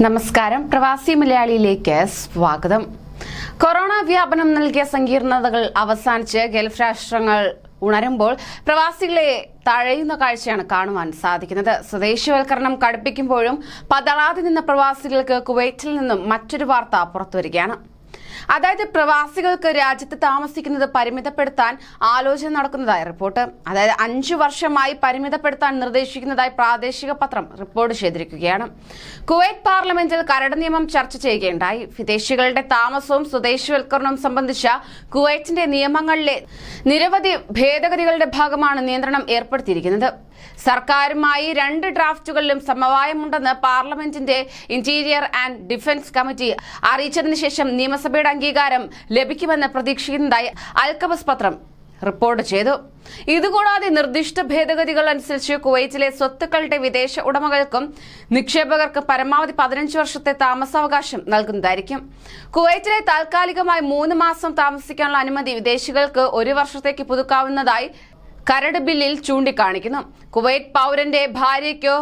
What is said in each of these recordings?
നമസ്കാരം. പ്രവാസി മലയാളിയിലേക്ക് സ്വാഗതം. കൊറോണ വ്യാപനം നൽകിയ സങ്കീർണതകൾ അവസാനിച്ച് ഗൾഫ് രാഷ്ട്രങ്ങൾ ഉണരുമ്പോൾ പ്രവാസികളെ തഴയുന്ന കാഴ്ചയാണ് കാണുവാൻ സാധിക്കുന്നത്. സ്വദേശിവൽക്കരണം കടുപ്പിക്കുമ്പോഴും പതളാതെ നിന്ന പ്രവാസികൾക്ക് കുവൈറ്റിൽ നിന്നും മറ്റൊരു വാർത്ത പുറത്തുവരികയാണ്. അതായത് പ്രവാസികൾക്ക് രാജ്യത്ത് താമസിക്കുന്നത് പരിമിതപ്പെടുത്താൻ ആലോചന നടക്കുന്നതായി റിപ്പോർട്ട്. അതായത് 5 വർഷമായി പരിമിതപ്പെടുത്താൻ നിർദ്ദേശിക്കുന്നതായി പ്രാദേശിക പത്രം റിപ്പോർട്ട് ചെയ്തിരിക്കുകയാണ്. കുവൈറ്റ് പാർലമെന്റിൽ കരട് നിയമം ചർച്ച ചെയ്യുകയുണ്ടായി. വിദേശികളുടെ താമസവും സ്വദേശിവൽക്കരണവും സംബന്ധിച്ച കുവൈറ്റിന്റെ നിയമങ്ങളിലെ നിരവധി ഭേദഗതികളുടെ ഭാഗമാണ് നിയന്ത്രണം ഏർപ്പെടുത്തിയിരിക്കുന്നത്. സർക്കാരുമായി 2 ഡ്രാഫ്റ്റുകളിലും സമവായമുണ്ടെന്ന് പാർലമെന്റിന്റെ ഇന്റീരിയർ ആൻഡ് ഡിഫൻസ് കമ്മിറ്റി അറിയിച്ചതിനു ശേഷം നിയമസഭയുടെ അംഗീകാരം ലഭിക്കുമെന്ന് പ്രതീക്ഷിക്കുന്നതായി അൽഖബസ് പത്രം റിപ്പോർട്ട് ചെയ്തു. ഇതുകൂടാതെ നിർദ്ദിഷ്ട ഭേദഗതികൾ അനുസരിച്ച് കുവൈറ്റിലെ സ്വത്തുക്കളുടെ വിദേശ ഉടമകൾക്കും നിക്ഷേപകർക്കും പരമാവധി 15 വർഷത്തെ താമസാവകാശം നൽകുന്നതായിരിക്കും. കുവൈറ്റിലെ താൽക്കാലികമായി 3 മാസം താമസിക്കാനുള്ള അനുമതി വിദേശികൾക്ക് 1 വർഷത്തേക്ക് പുതുക്കാവുന്നതായി കരട് ബില്ലിൽ ചൂണ്ടിക്കാണിക്കുന്നു. കുവൈറ്റ് പൗരന്റെ ഭാര്യയ്ക്കോ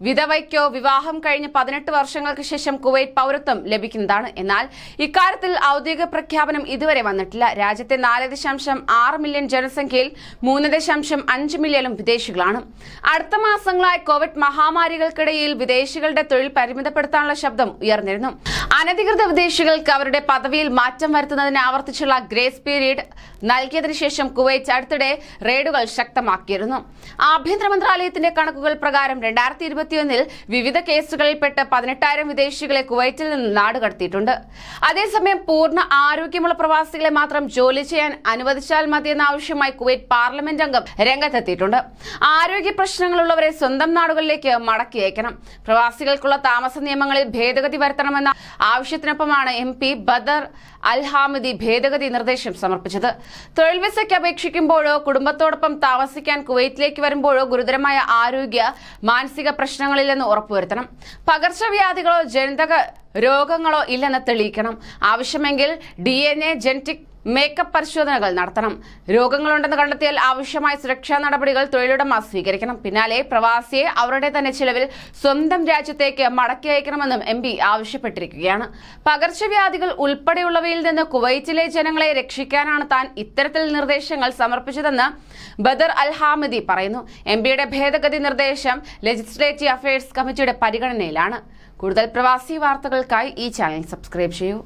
വിധവയ്ക്കോ വിവാഹം കഴിഞ്ഞ് 18 വർഷങ്ങൾക്ക് ശേഷം കുവൈറ്റ് പൗരത്വം ലഭിക്കുന്നതാണ്. എന്നാൽ ഇക്കാര്യത്തിൽ ഔദ്യോഗിക പ്രഖ്യാപനം ഇതുവരെ വന്നിട്ടില്ല. രാജ്യത്തെ 4.6 മില്യൺ ജനസംഖ്യയിൽ 3.5 മില്യണും വിദേശികളാണ്. അടുത്ത മാസങ്ങളായി കോവിഡ് മഹാമാരികൾക്കിടയിൽ വിദേശികളുടെ തൊഴിൽ പരിമിതപ്പെടുത്താനുള്ള ശബ്ദം ഉയർന്നിരുന്നു. അനധികൃത വിദേശികൾക്ക് അവരുടെ പദവിയിൽ മാറ്റം വരുത്തുന്നതിന് ആവർത്തിച്ചുള്ള ഗ്രേസ് പീരീഡ് നൽകിയതിനു ശേഷം കുവൈറ്റ് അടുത്തിടെ റെയ്ഡുകൾ ശക്തമാക്കിയിരുന്നു. ആഭ്യന്തര മന്ത്രാലയത്തിന്റെ കണക്കുകൾ പ്രകാരം 2021 വിവിധ കേസുകളിൽപ്പെട്ട് 18,000 വിദേശികളെ കുവൈറ്റിൽ നിന്ന് നാടുകടത്തിയിട്ടുണ്ട്. അതേസമയം പൂർണ്ണ ആരോഗ്യമുള്ള പ്രവാസികളെ മാത്രം ജോലി ചെയ്യാൻ അനുവദിച്ചാൽ മതിയെന്ന ആവശ്യമായി കുവൈറ്റ് പാർലമെന്റ് അംഗം രംഗത്തെത്തിയിട്ടുണ്ട്. ആരോഗ്യ പ്രശ്നങ്ങളുള്ളവരെ സ്വന്തം നാടുകളിലേക്ക് മടക്കി അയക്കണം. പ്രവാസികൾക്കുള്ള താമസ നിയമങ്ങളിൽ ഭേദഗതി വരുത്തണമെന്ന ആവശ്യത്തിനൊപ്പമാണ് MP ബദർ അൽ ഹാമിദി ഭേദഗതി നിർദ്ദേശം സമർപ്പിച്ചത്. തൊഴിൽ വിസയ്ക്ക് അപേക്ഷിക്കുമ്പോഴോ കുടുംബത്തോടൊപ്പം താമസിക്കാൻ കുവൈറ്റിലേക്ക് വരുമ്പോഴോ ഗുരുതരമായ ആരോഗ്യ മാനസിക പ്രശ്നങ്ങളില്ലെന്ന് ഉറപ്പുവരുത്തണം. പകർച്ചവ്യാധികളോ ജനിതക രോഗങ്ങളോ ഇല്ലെന്ന് തെളിയിക്കണം. ആവശ്യമെങ്കിൽ DNA ജനറ്റിക് മേക്കപ്പ് പരിശോധനകൾ നടത്തണം. രോഗങ്ങളുണ്ടെന്ന് കണ്ടെത്തിയാൽ ആവശ്യമായ സുരക്ഷാ നടപടികൾ തൊഴിലുടമ സ്വീകരിക്കണം. പിന്നാലെ പ്രവാസിയെ അവരുടെ തന്നെ ചിലവിൽ സ്വന്തം രാജ്യത്തേക്ക് മടക്കി അയക്കണമെന്നും MP ആവശ്യപ്പെട്ടിരിക്കുകയാണ്. പകർച്ചവ്യാധികൾ ഉൾപ്പെടെയുള്ളവയിൽ നിന്ന് കുവൈറ്റിലെ ജനങ്ങളെ രക്ഷിക്കാനാണ് താൻ ഇത്തരത്തിൽ നിർദ്ദേശങ്ങൾ സമർപ്പിച്ചതെന്ന് ബദർ അൽ ഹാമിദി പറയുന്നു. MPയുടെ ഭേദഗതി നിർദ്ദേശം ലെജിസ്ലേറ്റീവ് അഫയേഴ്സ് കമ്മിറ്റിയുടെ പരിഗണനയിലാണ്. കൂടുതൽ പ്രവാസി വാർത്തകൾക്കായി ഈ ചാനൽ സബ്സ്ക്രൈബ് ചെയ്യൂ.